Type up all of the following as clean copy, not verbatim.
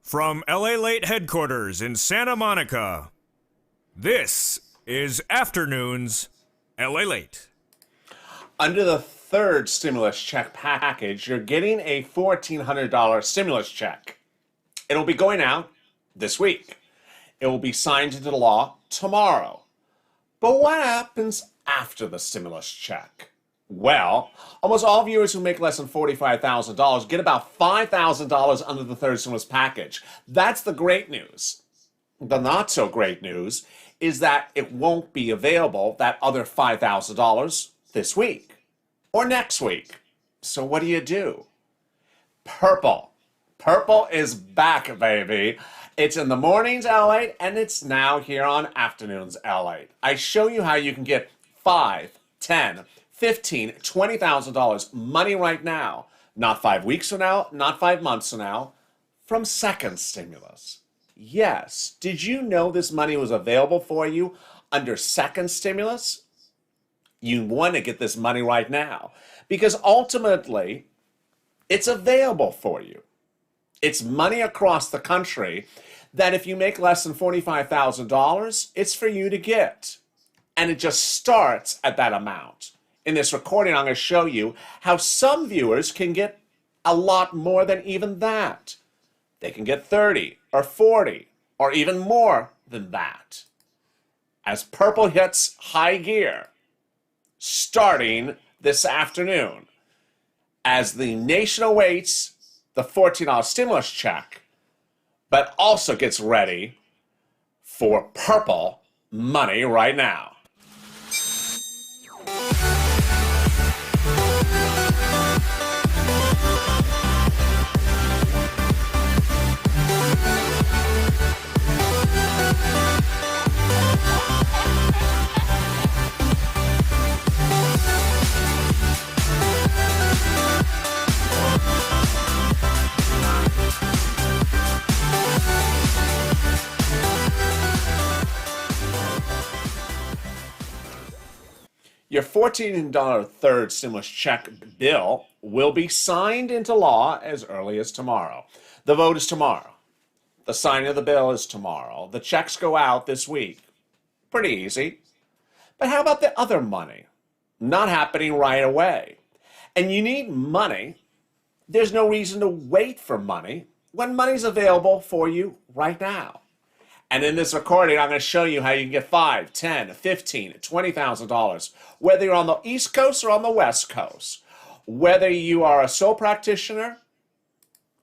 From LALATE headquarters in Santa Monica, this is Afternoons LALATE. Under the third stimulus check package, you're getting a $1,400 stimulus check. It'll be going out this week. It will be signed into law tomorrow. But what happens after the stimulus check? Well, almost all viewers who make less than $45,000 get about $5,000 under the third stimulus package. That's the great news. The not so great news is that it won't be available, that other $5,000, this week or next week. So what do? Purple. Purple is back, baby. It's in the mornings, LA, and it's now here on Afternoons, LA. I show you how you can get $5, $10, $15, $20,000 money right now, not 5 weeks from now, not 5 months from now, from second stimulus. Yes, did you know this money was available for you under second stimulus? You want to get this money right now because ultimately it's available for you. It's money across the country that if you make less than $45,000, it's for you to get. And it just starts at that amount. In this recording, I'm going to show you how some viewers can get a lot more than even that. They can get 30 or 40 or even more than that. As Purple hits high gear, starting this afternoon, as the nation awaits the $14 stimulus check, but also gets ready for Purple money right now. Your $14 third stimulus check bill will be signed into law as early as tomorrow. The vote is tomorrow. The signing of the bill is tomorrow. The checks go out this week. Pretty easy. But how about the other money? Not happening right away. And you need money. There's no reason to wait for money when money's available for you right now. And in this recording, I'm going to show you how you can get $5, $10, $15, $20,000, whether you're on the East Coast or on the West Coast, whether you are a sole practitioner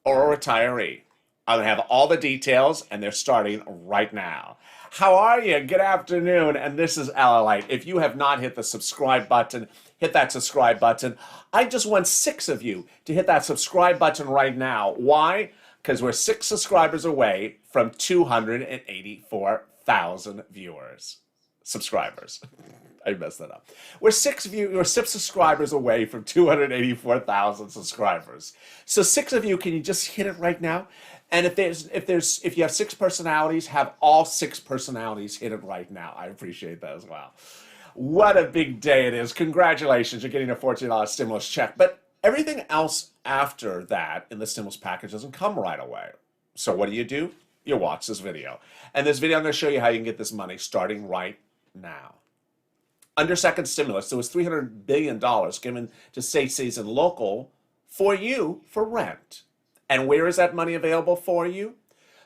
or a retiree. I'm going to have all the details, and they're starting right now. How are you? Good afternoon, and this is LALATE. If you have not hit the subscribe button, hit that subscribe button. I just want 6 of you to hit that subscribe button right now. Why? Because we're 6 subscribers away from 284,000 subscribers. I messed that up. We're 6 subscribers away from 284,000 subscribers. So 6 of you, can you just hit it right now? And if you have 6 personalities, have all 6 personalities hit it right now. I appreciate that as well. What a big day it is. Congratulations, you're getting a $14 stimulus check. But everything else after that in the stimulus package doesn't come right away. So what do? You watch this video. And this video, I'm going to show you how you can get this money starting right now. Under second stimulus, there was $300 billion given to state, cities, and local for you for rent. And where is that money available for you?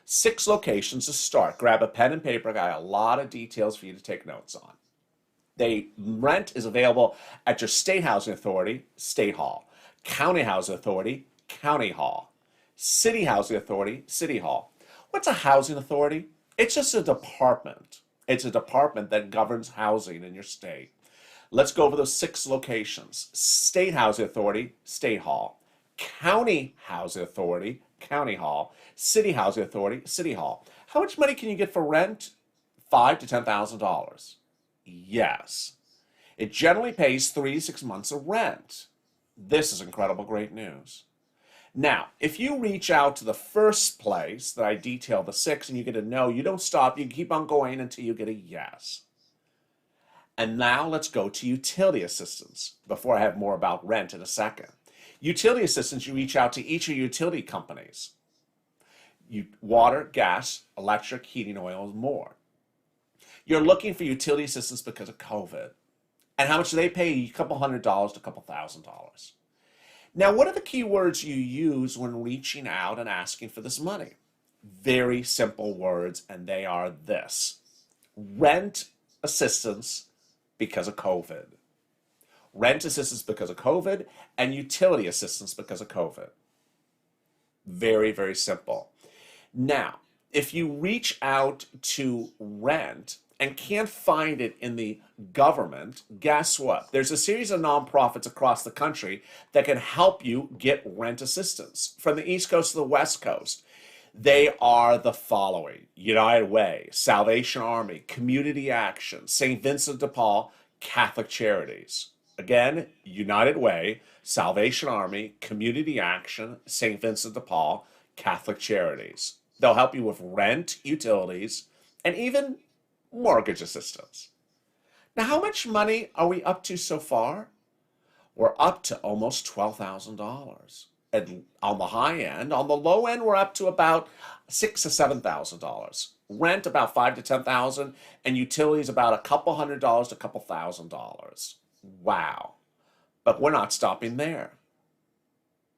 6 locations to start. Grab a pen and paper. I got a lot of details for you to take notes on. Rent is available at your state housing authority, State Hall. County Housing Authority, County Hall. City Housing Authority, City Hall. What's a housing authority? It's just a department. It's a department that governs housing in your state. Let's go over those 6 locations. State Housing Authority, State Hall. County Housing Authority, County Hall. City Housing Authority, City Hall. How much money can you get for rent? $5,000 to $10,000. Yes. It generally pays 3 to 6 months of rent. This is incredible, great news. Now, if you reach out to the first place that I detail the 6 and you get a no, you don't stop, you keep on going until you get a yes. And now let's go to utility assistance before I have more about rent in a second. Utility assistance, you reach out to each of your utility companies. water, gas, electric, heating oil, and more. You're looking for utility assistance because of COVID. And how much do they pay you? A couple $100 to a couple $1,000. Now, what are the key words you use when reaching out and asking for this money? Very simple words, and they are this: rent assistance because of COVID. Rent assistance because of COVID, and utility assistance because of COVID. Very, very simple. Now, if you reach out to rent and can't find it in the government, guess what? There's a series of nonprofits across the country that can help you get rent assistance. From the East Coast to the West Coast, they are the following: United Way, Salvation Army, Community Action, St. Vincent de Paul, Catholic Charities. Again, United Way, Salvation Army, Community Action, St. Vincent de Paul, Catholic Charities. They'll help you with rent, utilities, and even mortgage assistance. Now, how much money are we up to so far? We're up to almost $12,000. And on the high end, on the low end, we're up to about $6,000 to $7,000. Rent about $5,000 to $10,000, and utilities about a couple $100 to a couple $1,000. Wow! But we're not stopping there.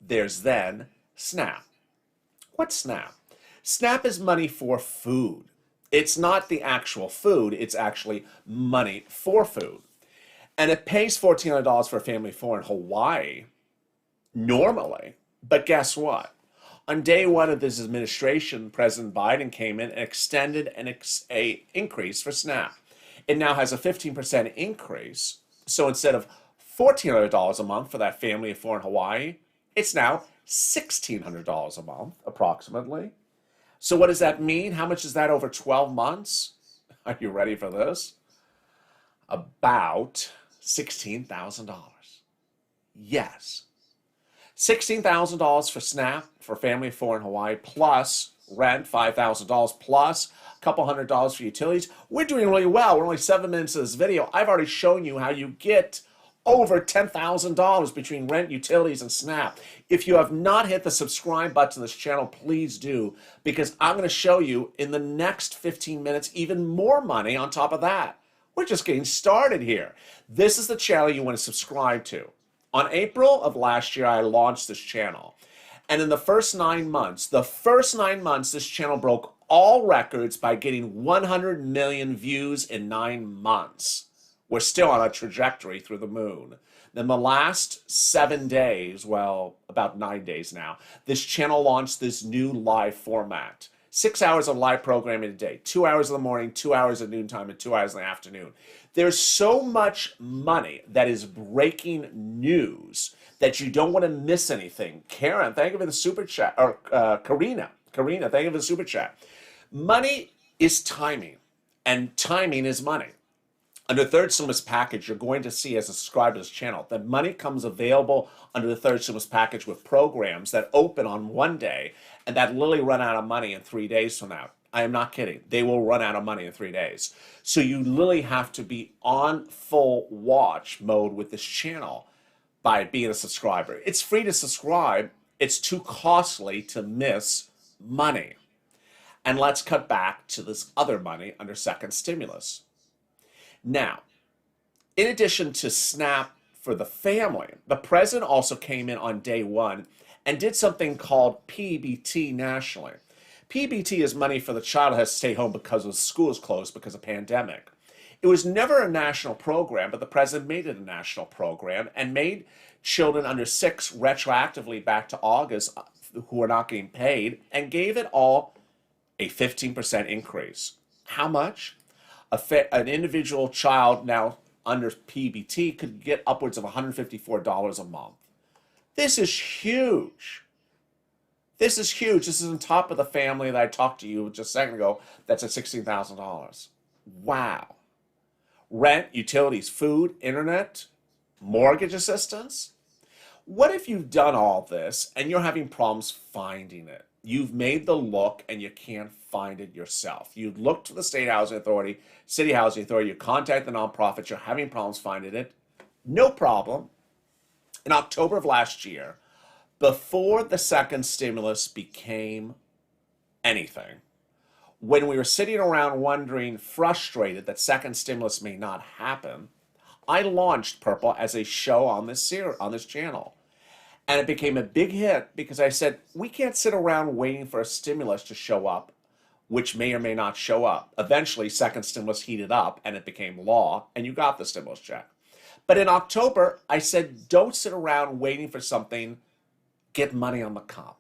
There's then SNAP. What's SNAP? SNAP is money for food. It's not the actual food, it's actually money for food. And it pays $1,400 for a family of four in Hawaii, normally. But guess what? On day one of this administration, President Biden came in and extended an increase for SNAP. It now has a 15% increase. So instead of $1,400 a month for that family of four in Hawaii, it's now $1,600 a month, approximately. So what does that mean? How much is that over 12 months? Are you ready for this? About $16,000. Yes. $16,000 for SNAP for family of four in Hawaii, plus rent, $5,000, plus a couple $100 for utilities. We're doing really well. We're only 7 minutes of this video. I've already shown you how you get over $10,000 between rent, utilities, and SNAP. If you have not hit the subscribe button to this channel, please do, because I'm going to show you in the next 15 minutes even more money on top of that. We're just getting started here. This is the channel you want to subscribe to. On April of last year, I launched this channel. And in the first 9 months, this channel broke all records by getting 100 million views in 9 months. We're still on a trajectory through the moon. Then the last 7 days, well, about 9 days now, this channel launched this new live format. 6 hours of live programming a day, 2 hours in the morning, 2 hours at noontime, and 2 hours in the afternoon. There's so much money that is breaking news that you don't want to miss anything. Karen, thank you for the super chat. Or Karina, thank you for the super chat. Money is timing, and timing is money. Under third stimulus package, you're going to see as a subscriber to this channel that money comes available under the third stimulus package with programs that open on one day and that literally run out of money in 3 days from now. I am not kidding. They will run out of money in 3 days. So you literally have to be on full watch mode with this channel by being a subscriber. It's free to subscribe. It's too costly to miss money. And let's cut back to this other money under second stimulus. Now, in addition to SNAP for the family, the president also came in on day one and did something called PBT nationally. PBT is money for the child who has to stay home because the school is closed because of pandemic. It was never a national program, but the president made it a national program and made children under 6 retroactively back to August who are not getting paid and gave it all a 15% increase. How much? An individual child now under PBT could get upwards of $154 a month. This is huge. This is huge. This is on top of the family that I talked to you just a second ago that's at $16,000. Wow. Rent, utilities, food, internet, mortgage assistance. What if you've done all this and you're having problems finding it? You've made the look and you can't find it yourself. You look to the state housing authority, city housing authority, you contact the nonprofits, you're having problems finding it. No problem. In October of last year, before the second stimulus became anything. When we were sitting around wondering, frustrated that second stimulus may not happen, I launched Purple as a show on this channel. And it became a big hit because I said, we can't sit around waiting for a stimulus to show up, which may or may not show up. Eventually, second stimulus heated up and it became law, and you got the stimulus check. But in October, I said, don't sit around waiting for something, get money on the come.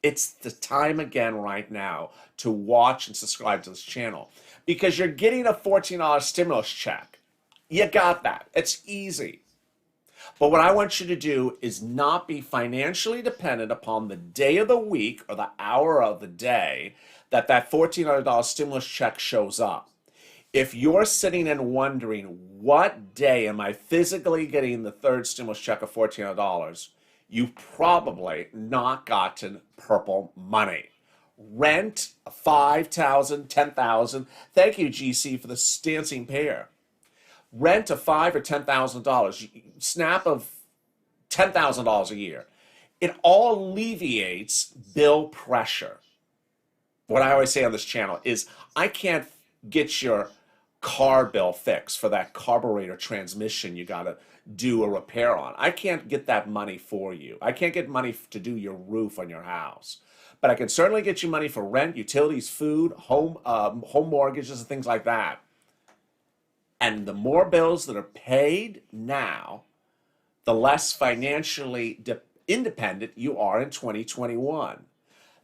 It's the time again right now to watch and subscribe to this channel because you're getting a $14 stimulus check. You got that. It's easy. But what I want you to do is not be financially dependent upon the day of the week or the hour of the day that $1,400 stimulus check shows up. If you're sitting and wondering, what day am I physically getting the third stimulus check of $1,400, you've probably not gotten Purple money. Rent, $5,000, $10,000. Thank you, GC, for the dancing pair. Rent of $5,000 or $10,000, snap of $10,000 a year. It all alleviates bill pressure. What I always say on this channel is I can't get your car bill fixed for that carburetor transmission you got to do a repair on. I can't get that money for you. I can't get money to do your roof on your house. But I can certainly get you money for rent, utilities, food, home mortgages, and things like that. And the more bills that are paid now, the less financially independent you are in 2021.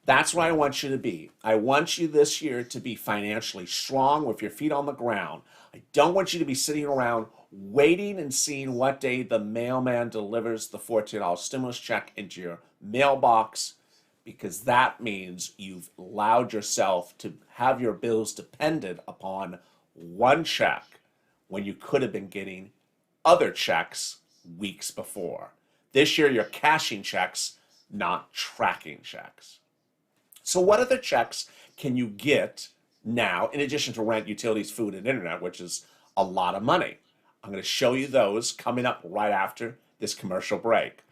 That's where I want you to be. I want you this year to be financially strong with your feet on the ground. I don't want you to be sitting around waiting and seeing what day the mailman delivers the $14 stimulus check into your mailbox, because that means you've allowed yourself to have your bills dependent upon one check when you could have been getting other checks weeks before. This year, you're cashing checks, not tracking checks. So what other checks can you get now, in addition to rent, utilities, food, and internet, which is a lot of money? I'm going to show you those coming up right after this commercial break.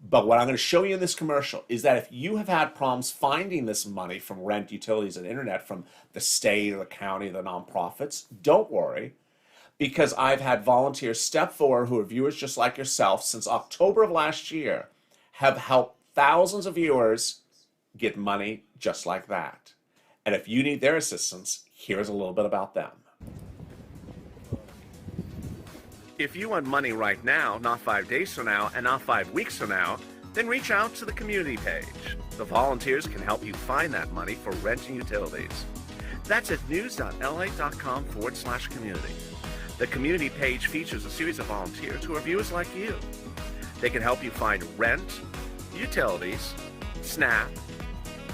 But what I'm going to show you in this commercial is that if you have had problems finding this money from rent, utilities, and internet from the state or the county or the nonprofits, don't worry, because I've had volunteers step forward who are viewers just like yourself since October of last year, have helped thousands of viewers get money just like that. And if you need their assistance, here's a little bit about them. If you want money right now, not 5 days from now, and not 5 weeks from now, then reach out to the community page. The volunteers can help you find that money for rent and utilities. That's at news.lalate.com/community. The community page features a series of volunteers who are viewers like you. They can help you find rent, utilities, SNAP,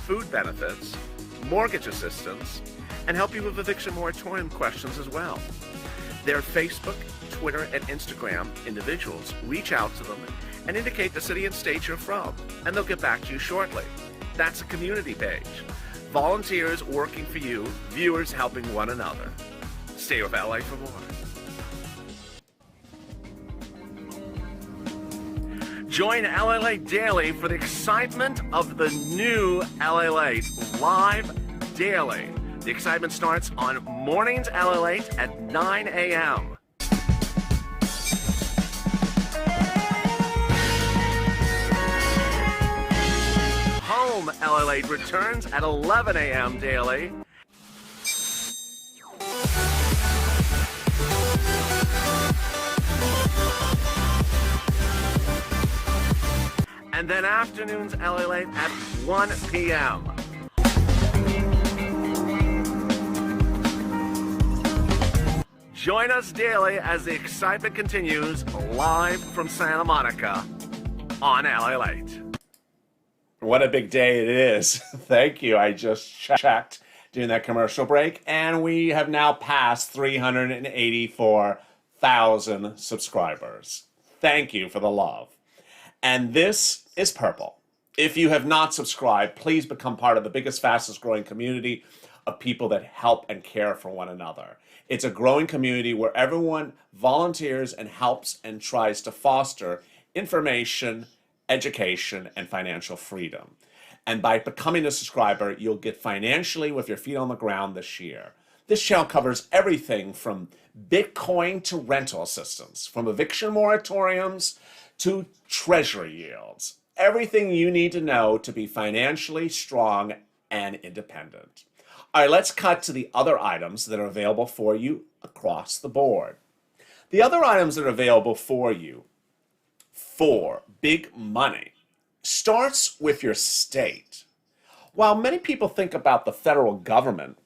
food benefits, mortgage assistance, and help you with eviction moratorium questions as well. Their Facebook, Twitter, and Instagram individuals reach out to them and indicate the city and state you're from, and they'll get back to you shortly. That's a community page. Volunteers working for you, viewers helping one another. Stay with LA for more. Join LALATE Daily for the excitement of the new LALATE live daily. The excitement starts on mornings LALATE at 9 a.m. Home LALATE returns at 11 a.m. daily. And then afternoons LALATE at 1 p.m. Join us daily as the excitement continues live from Santa Monica on LALATE. What a big day it is. Thank you. I just checked during that commercial break, and we have now passed 384,000 subscribers. Thank you for the love. And this is Purple. If you have not subscribed, please become part of the biggest, fastest growing community of people that help and care for one another. It's a growing community where everyone volunteers and helps and tries to foster information, education, and financial freedom. And by becoming a subscriber, you'll get financially with your feet on the ground this year. This channel covers everything from Bitcoin to rental assistance, from eviction moratoriums to treasury yields. Everything you need to know to be financially strong and independent. All right, let's cut to the other items that are available for you across the board. The other items that are available for you for big money starts with your state. While many people think about the federal government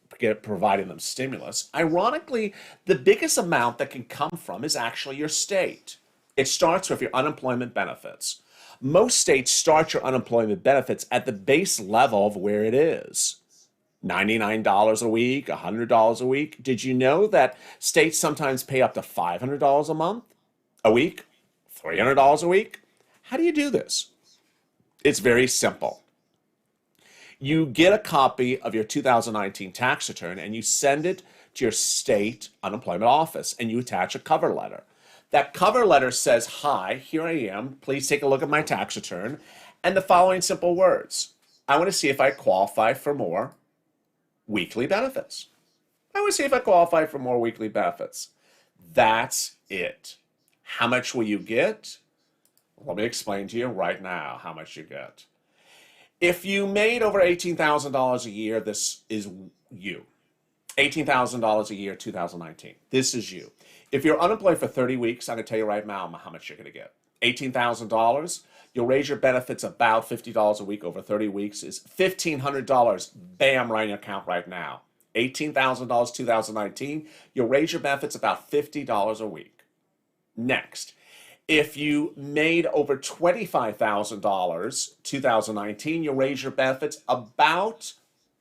providing them stimulus, ironically, the biggest amount that can come from is actually your state. It starts with your unemployment benefits. Most states start your unemployment benefits at the base level of where it is. $99 a week, $100 a week. Did you know that states sometimes pay up to $500 a month, a week, $300 a week? How do you do this? It's very simple. You get a copy of your 2019 tax return and you send it to your state unemployment office and you attach a cover letter. That cover letter says, "Hi, here I am. Please take a look at my tax return." And the following simple words: I want to see if I qualify for more weekly benefits. I want to see if I qualify for more weekly benefits. That's it. How much will you get? Let me explain to you right now how much you get. If you made over $18,000 a year, this is you. $18,000 a year, 2019. This is you. If you're unemployed for 30 weeks, I'm going to tell you right now how much you're going to get. $18,000, you'll raise your benefits about $50 a week over 30 weeks is $1,500. Bam, right in your account right now. $18,000, 2019, you'll raise your benefits about $50 a week. Next, if you made over $25,000, 2019, you'll raise your benefits about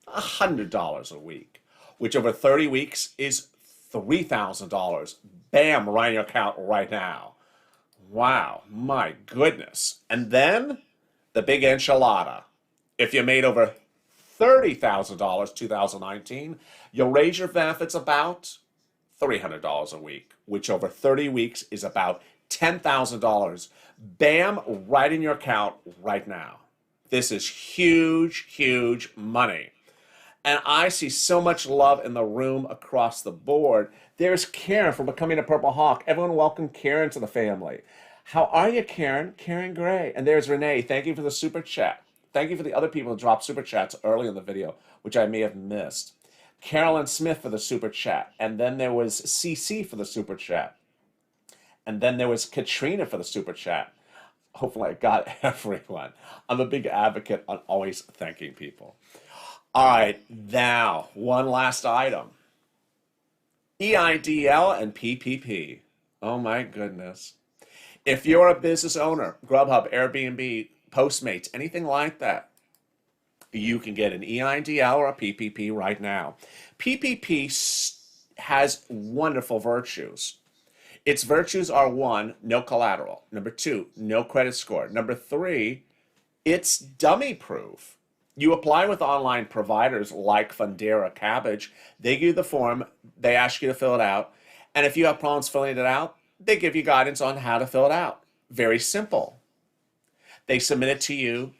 $100 a week, which over 30 weeks is $3,000. Bam, right in your account right now. Wow, my goodness. And then the big enchilada. If you made over $30,000, 2019, you'll raise your benefits about $300 a week, which over 30 weeks is about $10,000. Bam, right in your account right now. This is huge, huge money. And I see so much love in the room across the board. There's Karen from Becoming a Purple Hawk. Everyone welcome Karen to the family. How are you, Karen? Karen Gray. And there's Renee. Thank you for the super chat. Thank you for the other people who dropped super chats early in the video, which I may have missed. Carolyn Smith for the super chat. And then there was CC for the super chat. And then there was Katrina for the super chat. Hopefully I got everyone. I'm a big advocate on always thanking people. All right, now, one last item. EIDL and PPP. Oh my goodness. If you're a business owner, Grubhub, Airbnb, Postmates, anything like that, you can get an EIDL or a PPP right now. PPP has wonderful virtues. Its virtues are: one, no collateral. Number two, no credit score. Number three, it's dummy proof. You apply with online providers like Fundera, Cabbage. They give you the form, they ask you to fill it out, and if you have problems filling it out, they give you guidance on how to fill it out. Very simple. They submit it to you,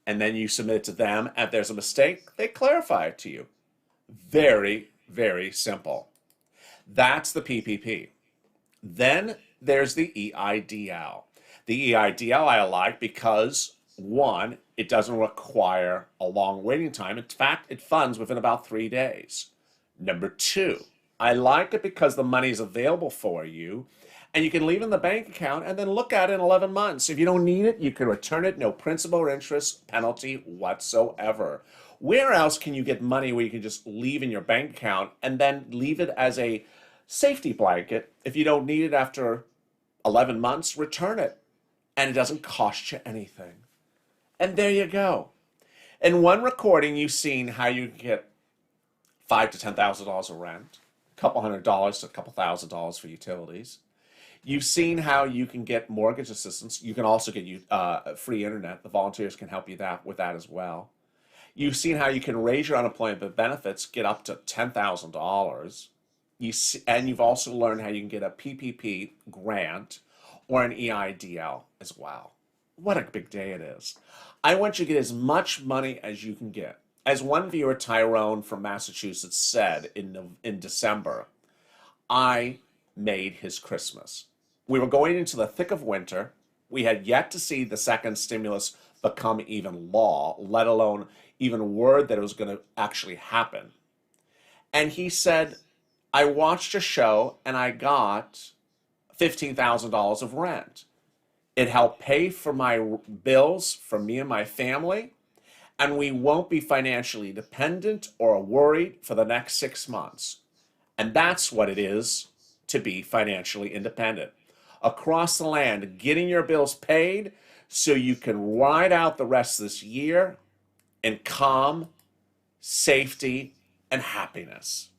and then you submit it to them. If there's a mistake, they clarify it to you. Very, very simple. That's the PPP. Then there's the EIDL. The EIDL I like because, one, it doesn't require a long waiting time. In fact, it funds within about 3 days. Number two, I like it because the money is available for you and you can leave it in the bank account and then look at it in 11 months. If you don't need it, you can return it, no principal or interest penalty whatsoever. Where else can you get money where you can just leave in your bank account and then leave it as a safety blanket? If you don't need it after 11 months, return it and it doesn't cost you anything. And there you go. In one recording, you've seen how you can get $5,000 to $10,000 of rent, a couple $100 to a couple $1,000 for utilities. You've seen how you can get mortgage assistance. You can also get free internet. The volunteers can help you with that as well. You've seen how you can raise your unemployment benefits, get up to $10,000. And you've also learned how you can get a PPP grant or an EIDL as well. What a big day it is. I want you to get as much money as you can get. As one viewer, Tyrone from Massachusetts, said in December, I made his Christmas. We were going into the thick of winter. We had yet to see the second stimulus become even law, let alone even word that it was going to actually happen. And he said, I watched a show and I got $15,000 of rent. It helped pay for my bills for me and my family, and we won't be financially dependent or worried for the next 6 months. And that's what it is to be financially independent. Across the land, getting your bills paid so you can ride out the rest of this year in calm, safety, and happiness.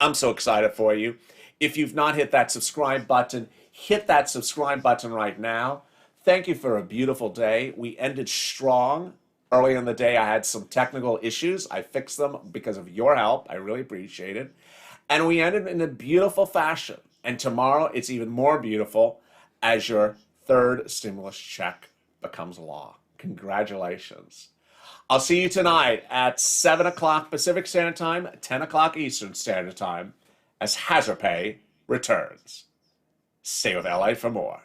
I'm so excited for you. If you've not hit that subscribe button, hit that subscribe button right now. Thank you for a beautiful day. We ended strong. Early in the day, I had some technical issues. I fixed them because of your help. I really appreciate it. And we ended in a beautiful fashion. And tomorrow, it's even more beautiful as your third stimulus check becomes law. Congratulations. I'll see you tonight at 7 o'clock Pacific Standard Time, 10 o'clock Eastern Standard Time, as Hazard Pay returns. Stay with LA for more.